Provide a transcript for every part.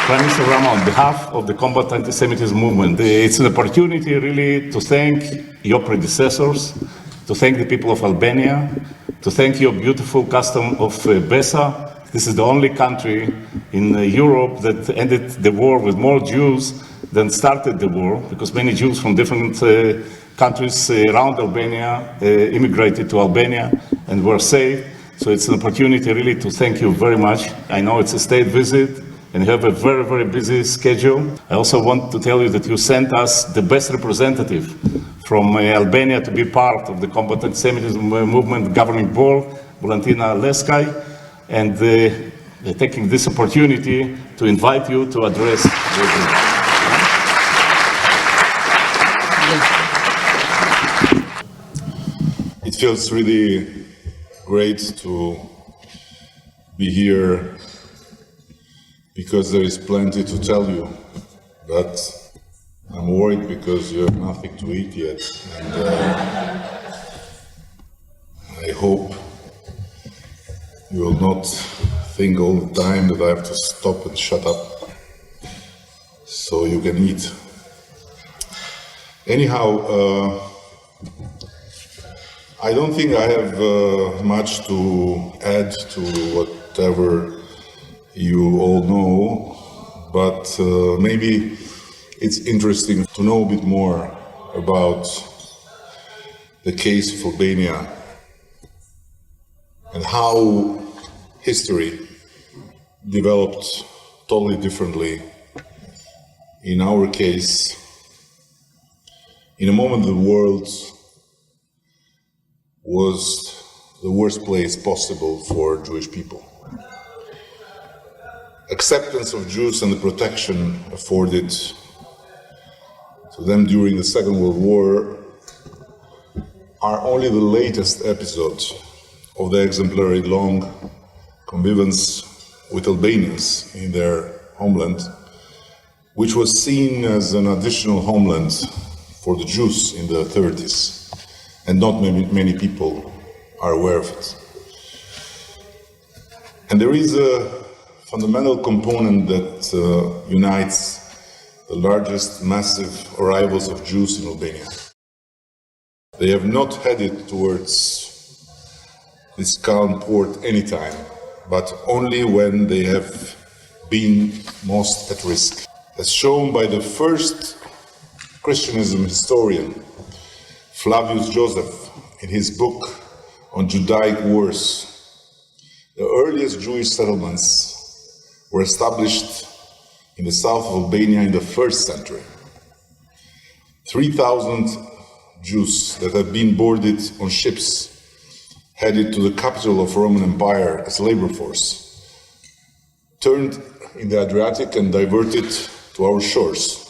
Kryeministri Rama, on behalf of the Combat Anti-Semitism movement, it's an opportunity really to thank your predecessors, to thank the people of Albania, to thank your beautiful custom of Besa. This is the only country in Europe that ended the war with more Jews than started the war, because many Jews from different countries around Albania immigrated to Albania and were saved. So it's an opportunity really to thank you very much. I know it's a state visit and you have a very, very busy schedule. I also want to tell you that you sent us the best representative from Albania to be part of the Combat Anti-Semitism movement governing board, Valentina Leskaj, and taking this opportunity to invite you to address the group. It feels really great to be here because there is plenty to tell you, but I'm worried because you have nothing to eat yet, and I hope you will not think all the time that I have to stop and shut up so you can eat. Anyhow, I don't think I have much to add to whatever you all know, but maybe it's interesting to know a bit more about the case of Albania and how history developed totally differently. In our case, in a moment the world was the worst place possible for Jewish people. Acceptance of Jews and the protection afforded to them during the Second World War are only the latest episode of the exemplary long convivence with Albanians in their homeland, which was seen as an additional homeland for the Jews in the 30s, and not many people are aware of it. And there is a fundamental component that unites the largest massive arrivals of Jews in Albania. They have not headed towards this calm port anytime, but only when they have been most at risk. As shown by the first Christianism historian, Flavius Joseph, in his book on Judaic wars, the earliest Jewish settlements were established in the south of Albania in the 1st century. 3,000 Jews that had been boarded on ships headed to the capital of Roman Empire as labor force, turned in the Adriatic and diverted to our shores,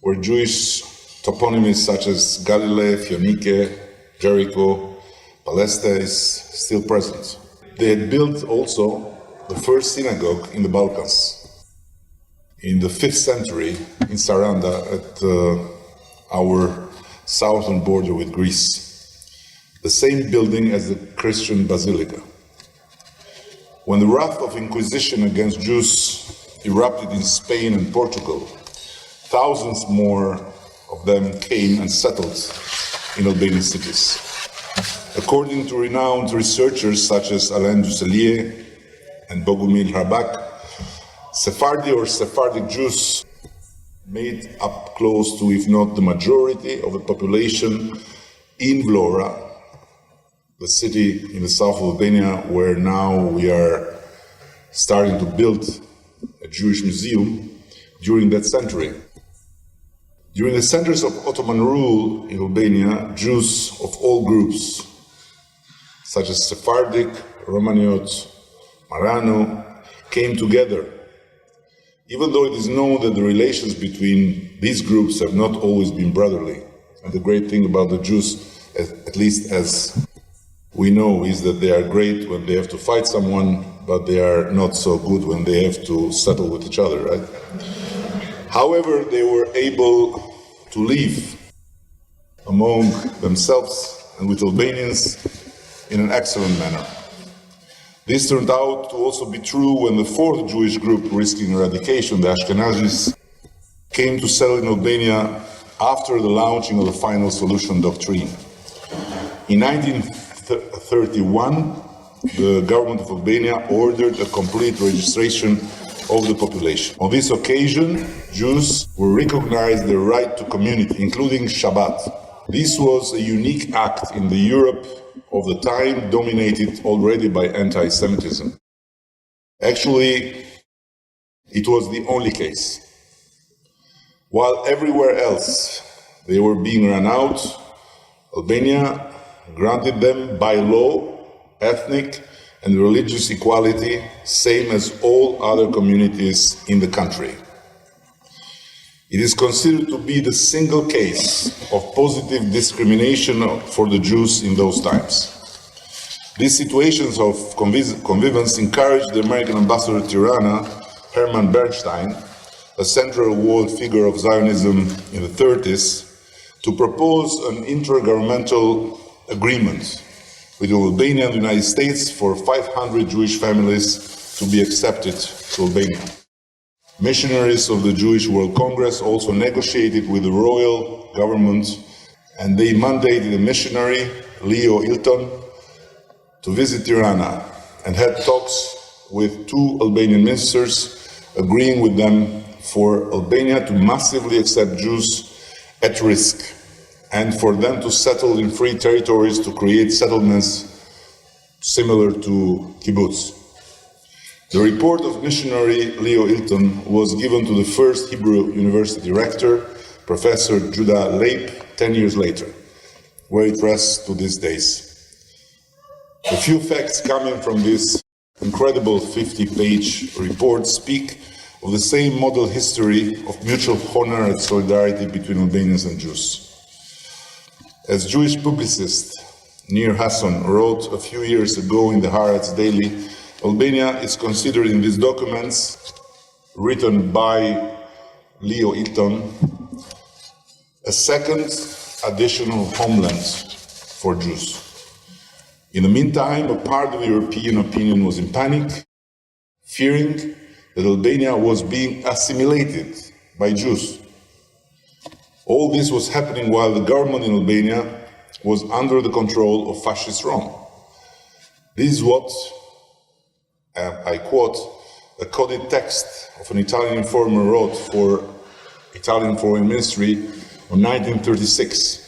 where Jewish toponyms such as Galilee, Phionike, Jericho, Palestine is still present. They had built also the first synagogue in the Balkans in the 5th century in Saranda at our southern border with Greece, the same building as the Christian Basilica. When the wrath of Inquisition against Jews erupted in Spain and Portugal, thousands more of them came and settled in Albanian cities. According to renowned researchers such as Alain Dusselier and Bogumil Hrabak, Sephardi or Sephardic Jews made up close to, if not the majority, of the population in Vlora, the city in the south of Albania, where now we are starting to build a Jewish museum during that century. During the centuries of Ottoman rule in Albania, Jews of all groups, such as Sephardic, Romaniot, Marano, came together, even though it is known that the relations between these groups have not always been brotherly. And the great thing about the Jews, at least as we know, is that they are great when they have to fight someone, but they are not so good when they have to settle with each other, right? However, they were able to live among themselves and with Albanians in an excellent manner. This turned out to also be true when the fourth Jewish group risking eradication, the Ashkenazis, came to settle in Albania after the launching of the Final Solution Doctrine. In 1931, the government of Albania ordered a complete registration of the population. On this occasion, Jews were recognized their right to community, including Shabbat. This was a unique act in the Europe of the time dominated already by anti-Semitism. Actually, it was the only case. While everywhere else they were being run out, Albania granted them by law ethnic and religious equality, same as all other communities in the country. It is considered to be the single case of positive discrimination for the Jews in those times. These situations of convivence encouraged the American ambassador to Tirana, Herman Bernstein, a central world figure of Zionism in the 30s, to propose an intergovernmental agreement with Albania and the United States for 500 Jewish families to be accepted to Albania. Missionaries of the Jewish World Congress also negotiated with the royal government, and they mandated a missionary, Leo Ilton, to visit Tirana and had talks with two Albanian ministers, agreeing with them for Albania to massively accept Jews at risk and for them to settle in free territories to create settlements similar to kibbutz. The report of missionary Leo Ilton was given to the first Hebrew University rector, Professor Judah Leib, 10 years later, where it rests to these days. A few facts coming from this incredible 50-page report speak of the same model history of mutual honor and solidarity between Albanians and Jews. As Jewish publicist Nir Hassan wrote a few years ago in the Haaretz Daily, Albania is considered in these documents, written by Leo Ilton, a second additional homeland for Jews. In the meantime, a part of European opinion was in panic, fearing that Albania was being assimilated by Jews. All this was happening while the government in Albania was under the control of fascist Rome. This is what, I quote, a coded text of an Italian informer wrote for Italian Foreign Ministry in 1936.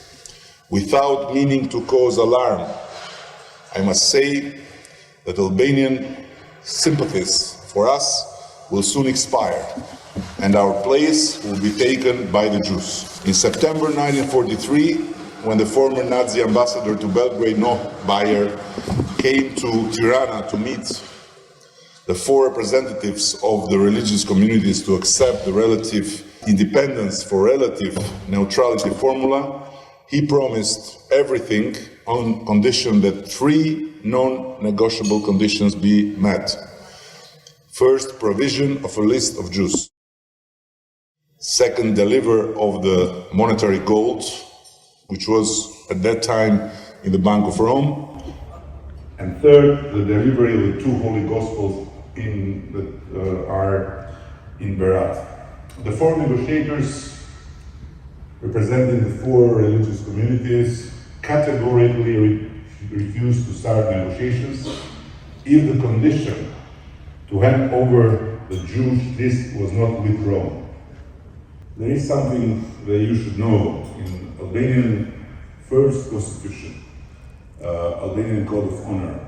Without meaning to cause alarm, I must say that Albanian sympathies for us will soon expire, and our place will be taken by the Jews. In September 1943, when the former Nazi ambassador to Belgrade, Noah Bayer, came to Tirana to meet the four representatives of the religious communities to accept the relative independence for relative neutrality formula, he promised everything on condition that three non-negotiable conditions be met. First, provision of a list of Jews. Second, deliver of the monetary gold, which was at that time in the Bank of Rome. And third, the delivery of the two Holy Gospels that are in Berat. The four negotiators, representing the four religious communities, categorically refused to start negotiations if the condition to hand over the Jewish list was not withdrawn. There is something that you should know. In Albanian first constitution, Albanian Code of Honor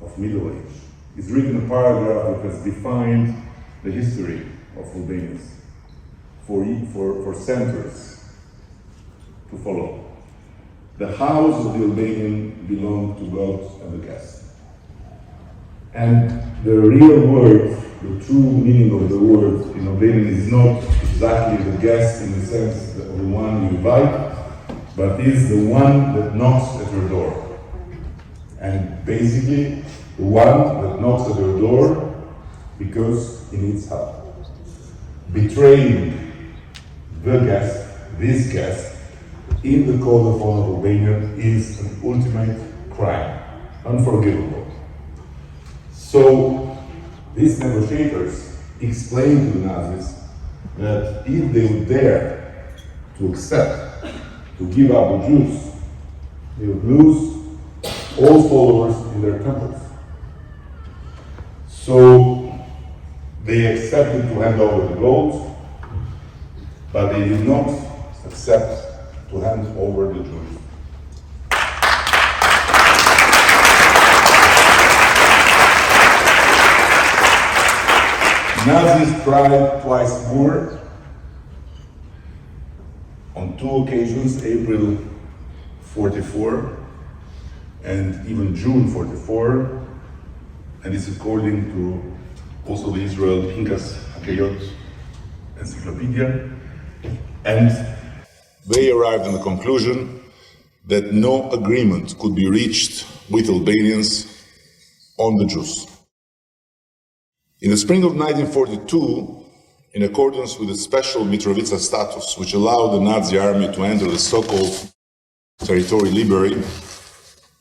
of Middle Age, is written a paragraph that has defined the history of Albanians for centuries to follow. The house of the Albanian belonged to God and the guest. And the real word, the true meaning of the word in Albanian is not exactly the guest in the sense of the one you invite, but is the one that knocks at your door. And basically, the one that knocks at your door because he needs help. Betraying the guest, this guest, in the Code of Honor of Albania is an ultimate crime, unforgivable. So these negotiators explained to the Nazis that if they would dare to accept, to give up the Jews, they would lose all followers in their temples. So they accepted to hand over the gold, but they did not accept to hand over the Jews. Nazis tried twice more, on two occasions, April 44 and even June 44, and it's according to also the Israel Pinkas Hakayot Encyclopedia, and they arrived in the conclusion that no agreement could be reached with Albanians on the Jews. In the spring of 1942, in accordance with the special Mitrovica status, which allowed the Nazi army to enter the so-called territory liberi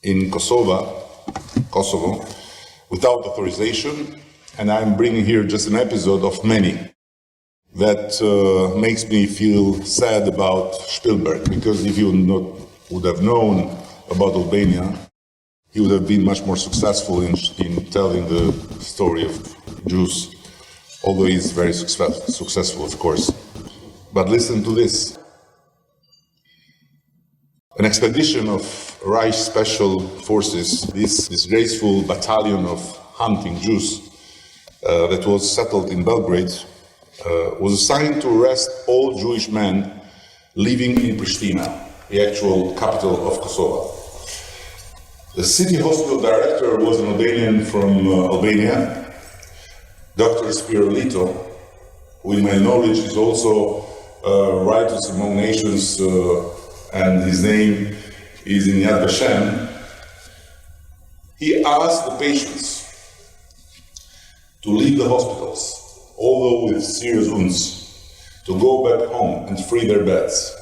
in Kosovo, without authorization, and I'm bringing here just an episode of many that makes me feel sad about Spielberg, because if you would have known about Albania, he would have been much more successful in telling the story of Jews, although he's very successful, of course. But listen to this. An expedition of Reich Special Forces, this disgraceful battalion of hunting Jews that was settled in Belgrade, was assigned to arrest all Jewish men living in Pristina, the actual capital of Kosovo. The city hospital director was an Albanian from Albania, Dr. Spirolito, who in my knowledge is also Righteous Among Nations, and his name is in Yad Vashem. He asked the patients to leave the hospitals, although with serious wounds, to go back home and free their beds.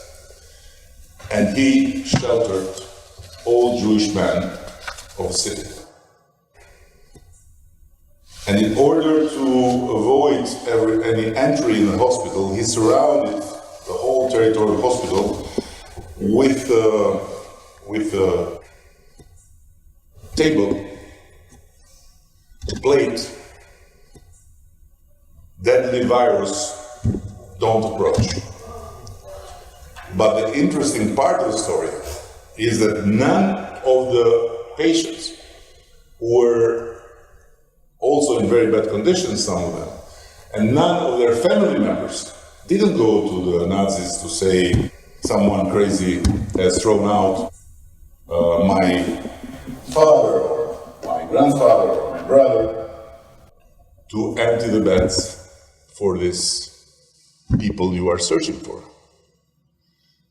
And he sheltered all Jewish men of the city. And in order to avoid any entry in the hospital, he surrounded the whole territorial hospital with a table, a plate, deadly virus, don't approach. But the interesting part of the story is that none of the patients were also in very bad conditions, some of them, and none of their family members didn't go to the Nazis to say someone crazy has thrown out my father or my grandfather or my brother, to empty the beds for these people you are searching for.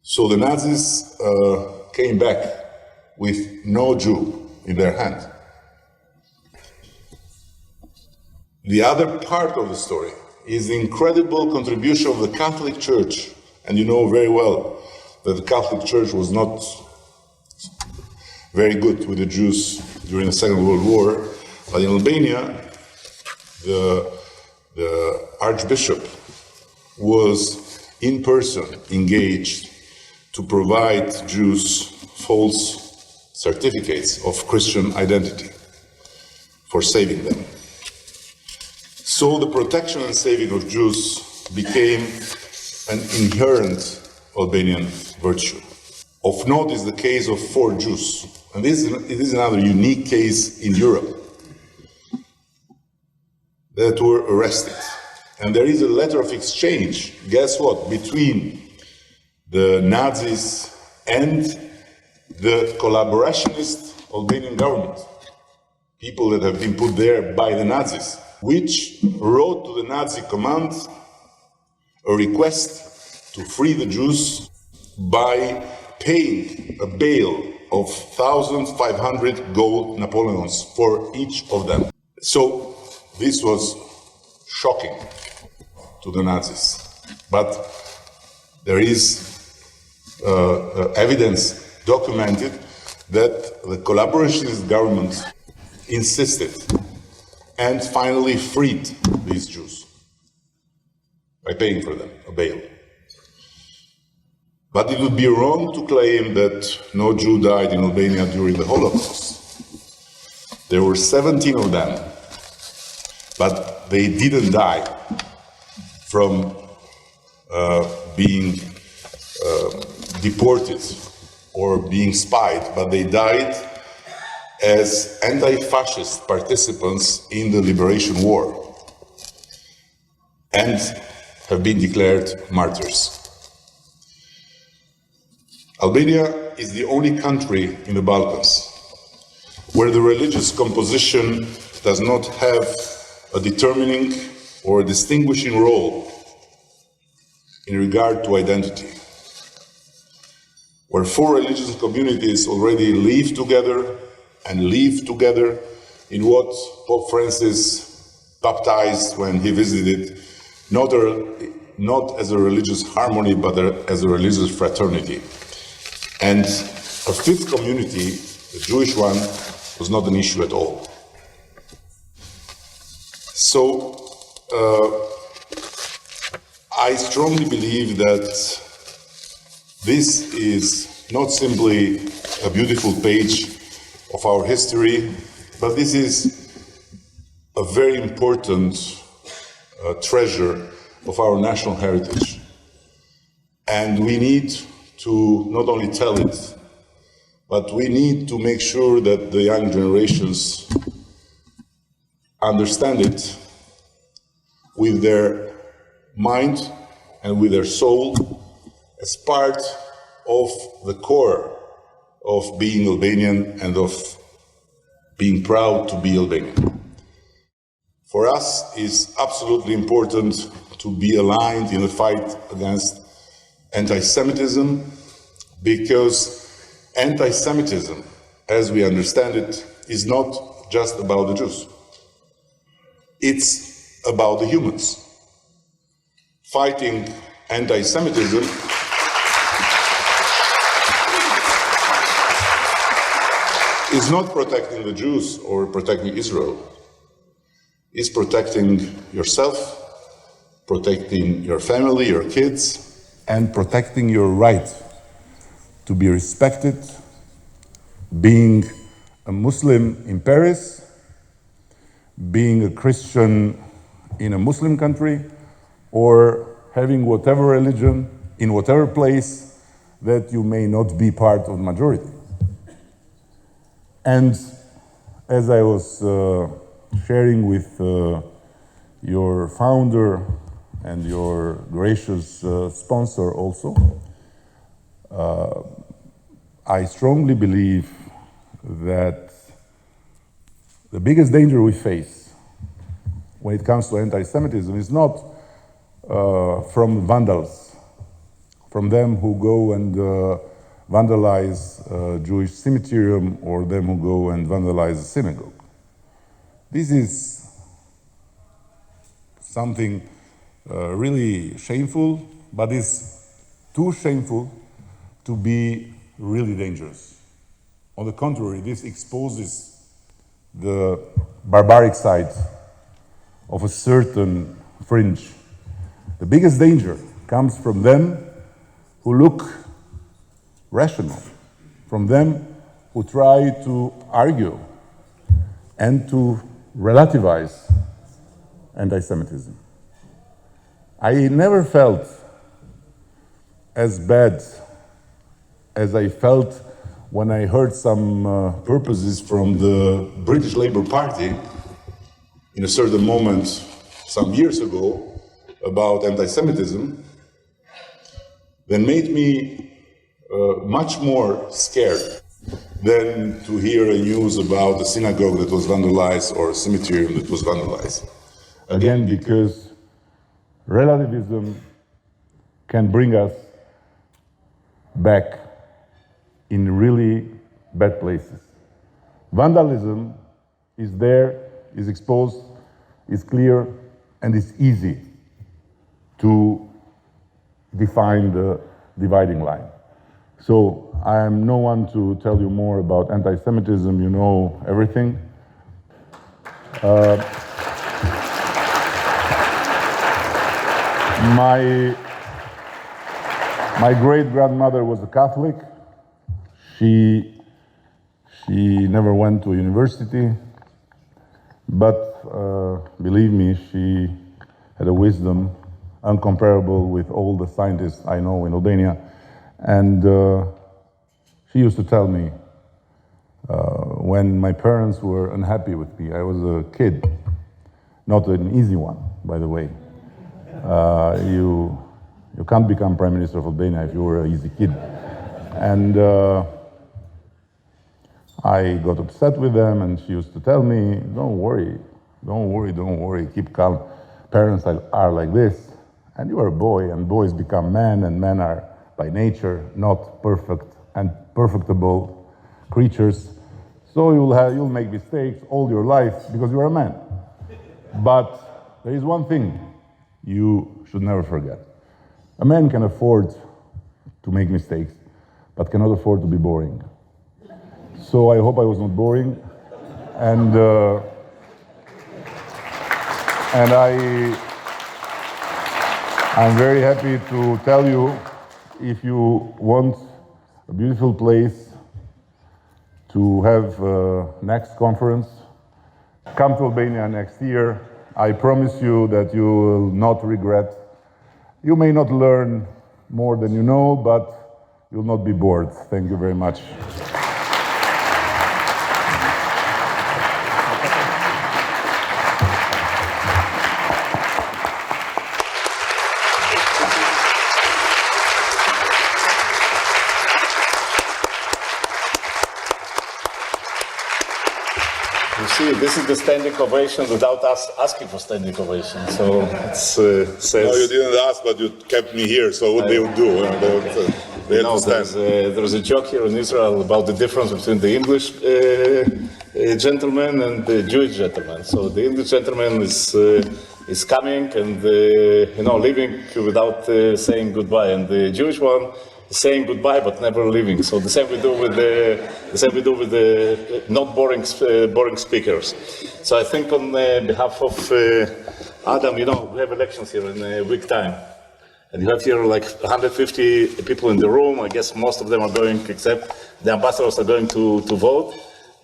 So the Nazis came back with no Jew in their hand. The other part of the story is the incredible contribution of the Catholic Church. And you know very well that the Catholic Church was not very good with the Jews during the Second World War. But in Albania, the Archbishop was in person engaged to provide Jews false certificates of Christian identity for saving them. So the protection and saving of Jews became an inherent Albanian virtue. Of note is the case of 4 Jews, and this is another unique case in Europe, that were arrested. And there is a letter of exchange, guess what, between the Nazis and the collaborationist Albanian government, people that have been put there by the Nazis, which wrote to the Nazi command a request to free the Jews by paying a bail of 1,500 gold Napoleons for each of them. So this was shocking to the Nazis. But there is evidence documented that the collaborationist government insisted and finally freed these Jews by paying for them a bail. But it would be wrong to claim that no Jew died in Albania during the Holocaust. There were 17 of them, but they didn't die from being deported or being spied, but they died as anti-fascist participants in the liberation war and have been declared martyrs. Albania is the only country in the Balkans where the religious composition does not have a determining or a distinguishing role in regard to identity, where four religious communities already live together in what Pope Francis baptized when he visited, not as a religious harmony, but as a religious fraternity. And a fifth community, the Jewish one, was not an issue at all. So, I strongly believe that this is not simply a beautiful page of our history, but this is a very important treasure of our national heritage. And we need to not only tell it, but we need to make sure that the young generations understand it with their mind and with their soul as part of the core of being Albanian and of being proud to be Albanian. For us, it's absolutely important to be aligned in the fight against anti-Semitism, because anti-Semitism, as we understand it, is not just about the Jews. It's about the humans. Fighting anti-Semitism is not protecting the Jews or protecting Israel. It's protecting yourself, protecting your family, your kids, and protecting your right to be respected, being a Muslim in Paris, being a Christian in a Muslim country, or having whatever religion in whatever place that you may not be part of the majority. And as I was sharing with your founder and your gracious sponsor also, I strongly believe that the biggest danger we face when it comes to anti-Semitism is not from vandals, from them who go and vandalize Jewish cemeterium or them who go and vandalize a synagogue. This is something really shameful, but it's too shameful to be really dangerous. On the contrary, this exposes the barbaric side of a certain fringe. The biggest danger comes from them who look rational, from them who try to argue and to relativize anti-Semitism. I never felt as bad as I felt when I heard some purposes from the British Labour Party in a certain moment some years ago about anti-Semitism, that made me much more scared than to hear a news about a synagogue that was vandalized or a cemetery that was vandalized. Again, because relativism can bring us back in really bad places. Vandalism is there, is exposed, is clear, and is easy to define the dividing line. So I am no one to tell you more about anti-Semitism, you know everything. My great-grandmother was a Catholic. She never went to university, but believe me, she had a wisdom uncomparable with all the scientists I know in Albania. And she used to tell me when my parents were unhappy with me, I was a kid, not an easy one, by the way. You can't become Prime Minister of Albania if you were an easy kid. And I got upset with them, and she used to tell me, don't worry, keep calm. Parents are like this, and you are a boy, and boys become men, and men are by nature not perfect and perfectable creatures. So you'll make mistakes all your life because you are a man. But there is one thing you should never forget. A man can afford to make mistakes, but cannot afford to be boring. So I hope I was not boring, and I'm very happy to tell you, if you want a beautiful place to have next conference, come to Albania next year. I promise you that you will not regret. You may not learn more than you know, but you'll not be bored. Thank you very much. This is the standing ovation without us asking for standing ovation. So it says. No, you didn't ask, but you kept me here. So what they would do? They had to stand. There's a joke here in Israel about the difference between the English gentleman and the Jewish gentleman. So the English gentleman is coming and leaving without saying goodbye, and the Jewish one is saying goodbye but never leaving. So the same we do with the not boring speakers. So I think on behalf of Adam, we have elections here in a week time. And you have here like 150 people in the room. I guess most of them are going, except the ambassadors are going to vote.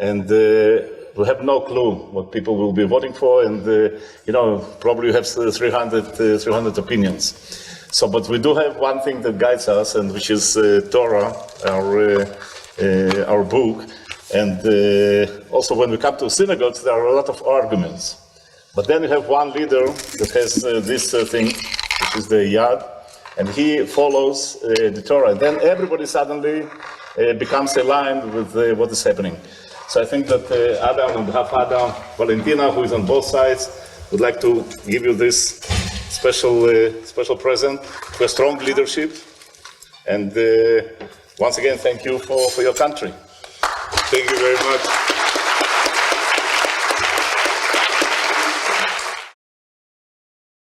And we have no clue what people will be voting for. And, probably you have 300 opinions. So, but we do have one thing that guides us, and which is Torah, our book. And also when we come to synagogues, there are a lot of arguments. But then you have one leader that has this thing, which is the Yad, and he follows the Torah. And then everybody suddenly becomes aligned with what is happening. So I think that Adam, on behalf of Adam, Valentina, who is on both sides, would like to give you this special present for strong leadership. And once again, thank you for your country. Thank you very much.